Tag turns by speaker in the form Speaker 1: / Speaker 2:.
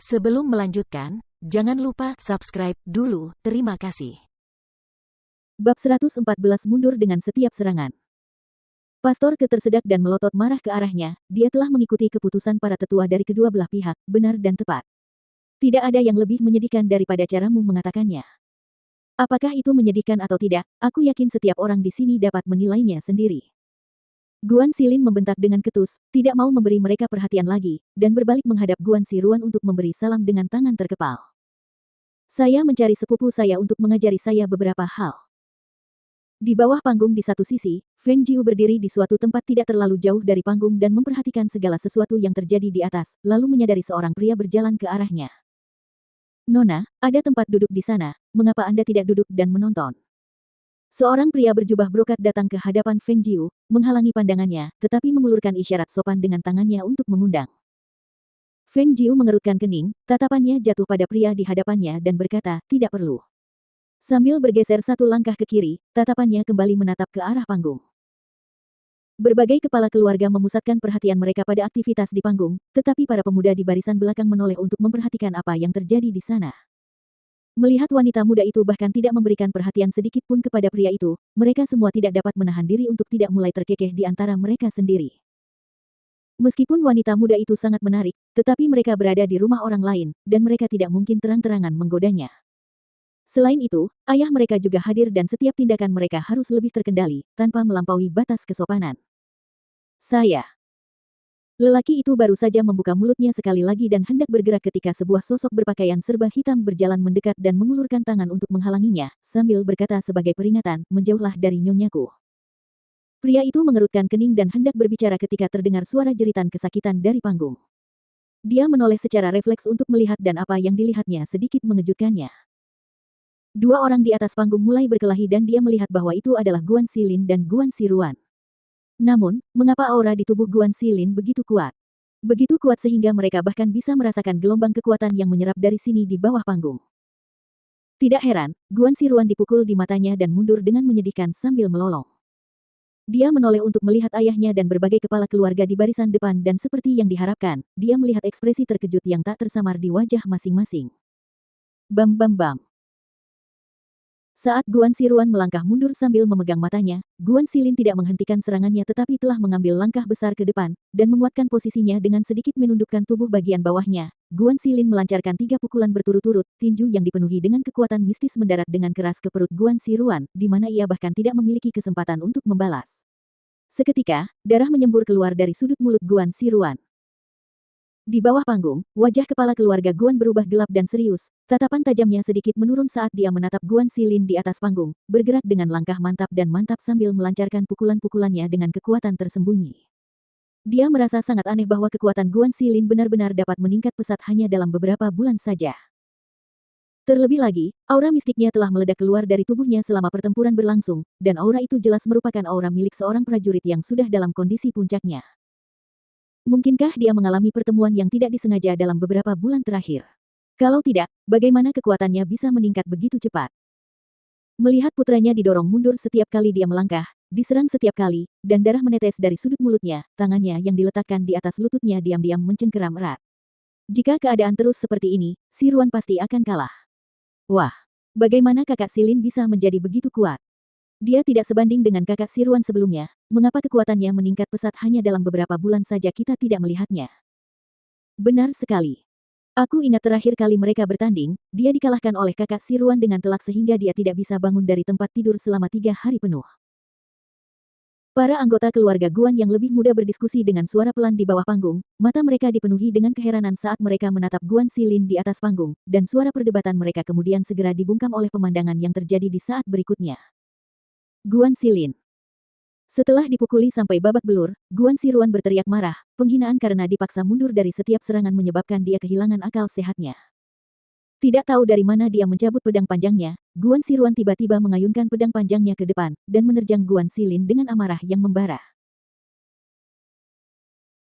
Speaker 1: Sebelum melanjutkan, jangan lupa subscribe dulu, terima kasih.
Speaker 2: Bab 114 mundur dengan setiap serangan. Pastor ketersedak dan melotot marah ke arahnya, dia telah mengikuti keputusan para tetua dari kedua belah pihak, benar dan tepat. Tidak ada yang lebih menyedihkan daripada caramu mengatakannya. Apakah itu menyedihkan atau tidak, aku yakin setiap orang di sini dapat menilainya sendiri. Guan Xilin membentak dengan ketus, tidak mau memberi mereka perhatian lagi, dan berbalik menghadap Guan Siruan untuk memberi salam dengan tangan terkepal. Saya mencari sepupu saya untuk mengajari saya beberapa hal. Di bawah panggung di satu sisi, Feng Jiu berdiri di suatu tempat tidak terlalu jauh dari panggung dan memperhatikan segala sesuatu yang terjadi di atas, lalu menyadari seorang pria berjalan ke arahnya. Nona, ada tempat duduk di sana, mengapa Anda tidak duduk dan menonton? Seorang pria berjubah brokat datang ke hadapan Feng Jiu, menghalangi pandangannya, tetapi mengulurkan isyarat sopan dengan tangannya untuk mengundang. Feng Jiu mengerutkan kening, tatapannya jatuh pada pria di hadapannya dan berkata, tidak perlu. Sambil bergeser satu langkah ke kiri, tatapannya kembali menatap ke arah panggung. Berbagai kepala keluarga memusatkan perhatian mereka pada aktivitas di panggung, tetapi para pemuda di barisan belakang menoleh untuk memperhatikan apa yang terjadi di sana. Melihat wanita muda itu bahkan tidak memberikan perhatian sedikit pun kepada pria itu, mereka semua tidak dapat menahan diri untuk tidak mulai terkekeh di antara mereka sendiri. Meskipun wanita muda itu sangat menarik, tetapi mereka berada di rumah orang lain, dan mereka tidak mungkin terang-terangan menggodanya. Selain itu, ayah mereka juga hadir dan setiap tindakan mereka harus lebih terkendali, tanpa melampaui batas kesopanan. Saya. Lelaki itu baru saja membuka mulutnya sekali lagi dan hendak bergerak ketika sebuah sosok berpakaian serba hitam berjalan mendekat dan mengulurkan tangan untuk menghalanginya, sambil berkata sebagai peringatan, menjauhlah dari nyonyaku. Pria itu mengerutkan kening dan hendak berbicara ketika terdengar suara jeritan kesakitan dari panggung. Dia menoleh secara refleks untuk melihat dan apa yang dilihatnya sedikit mengejutkannya. Dua orang di atas panggung mulai berkelahi dan dia melihat bahwa itu adalah Guan Xilin dan Guan Siruan. Namun, mengapa aura di tubuh Guan Xilin begitu kuat? Begitu kuat sehingga mereka bahkan bisa merasakan gelombang kekuatan yang menyerap dari sini di bawah panggung. Tidak heran, Guan Siruan dipukul di matanya dan mundur dengan menyedihkan sambil melolong. Dia menoleh untuk melihat ayahnya dan berbagai kepala keluarga di barisan depan dan seperti yang diharapkan, dia melihat ekspresi terkejut yang tak tersamar di wajah masing-masing. Bam bam bam. Saat Guan Siruan melangkah mundur sambil memegang matanya, Guan Xilin tidak menghentikan serangannya tetapi telah mengambil langkah besar ke depan, dan menguatkan posisinya dengan sedikit menundukkan tubuh bagian bawahnya. Guan Xilin melancarkan 3 pukulan berturut-turut, tinju yang dipenuhi dengan kekuatan mistis mendarat dengan keras ke perut Guan Siruan, di mana ia bahkan tidak memiliki kesempatan untuk membalas. Seketika, darah menyembur keluar dari sudut mulut Guan Siruan. Di bawah panggung, wajah kepala keluarga Guan berubah gelap dan serius, tatapan tajamnya sedikit menurun saat dia menatap Guan Xilin di atas panggung, bergerak dengan langkah mantap dan mantap sambil melancarkan pukulan-pukulannya dengan kekuatan tersembunyi. Dia merasa sangat aneh bahwa kekuatan Guan Xilin benar-benar dapat meningkat pesat hanya dalam beberapa bulan saja. Terlebih lagi, aura mistiknya telah meledak keluar dari tubuhnya selama pertempuran berlangsung, dan aura itu jelas merupakan aura milik seorang prajurit yang sudah dalam kondisi puncaknya. Mungkinkah dia mengalami pertemuan yang tidak disengaja dalam beberapa bulan terakhir? Kalau tidak, bagaimana kekuatannya bisa meningkat begitu cepat? Melihat putranya didorong mundur setiap kali dia melangkah, diserang setiap kali, dan darah menetes dari sudut mulutnya, tangannya yang diletakkan di atas lututnya diam-diam mencengkeram erat. Jika keadaan terus seperti ini, Siruan pasti akan kalah. Wah, bagaimana kakak Xilin bisa menjadi begitu kuat? Dia tidak sebanding dengan kakak Siruan sebelumnya, mengapa kekuatannya meningkat pesat hanya dalam beberapa bulan saja kita tidak melihatnya? Benar sekali. Aku ingat terakhir kali mereka bertanding, dia dikalahkan oleh kakak Siruan dengan telak sehingga dia tidak bisa bangun dari tempat tidur selama 3 hari penuh. Para anggota keluarga Guan yang lebih muda berdiskusi dengan suara pelan di bawah panggung, mata mereka dipenuhi dengan keheranan saat mereka menatap Guan Xilin di atas panggung, dan suara perdebatan mereka kemudian segera dibungkam oleh pemandangan yang terjadi di saat berikutnya. Guan Xilin. Setelah dipukuli sampai babak belur, Guan Siruan berteriak marah, penghinaan karena dipaksa mundur dari setiap serangan menyebabkan dia kehilangan akal sehatnya. Tidak tahu dari mana dia mencabut pedang panjangnya, Guan Siruan tiba-tiba mengayunkan pedang panjangnya ke depan, dan menerjang Guan Xilin dengan amarah yang membara.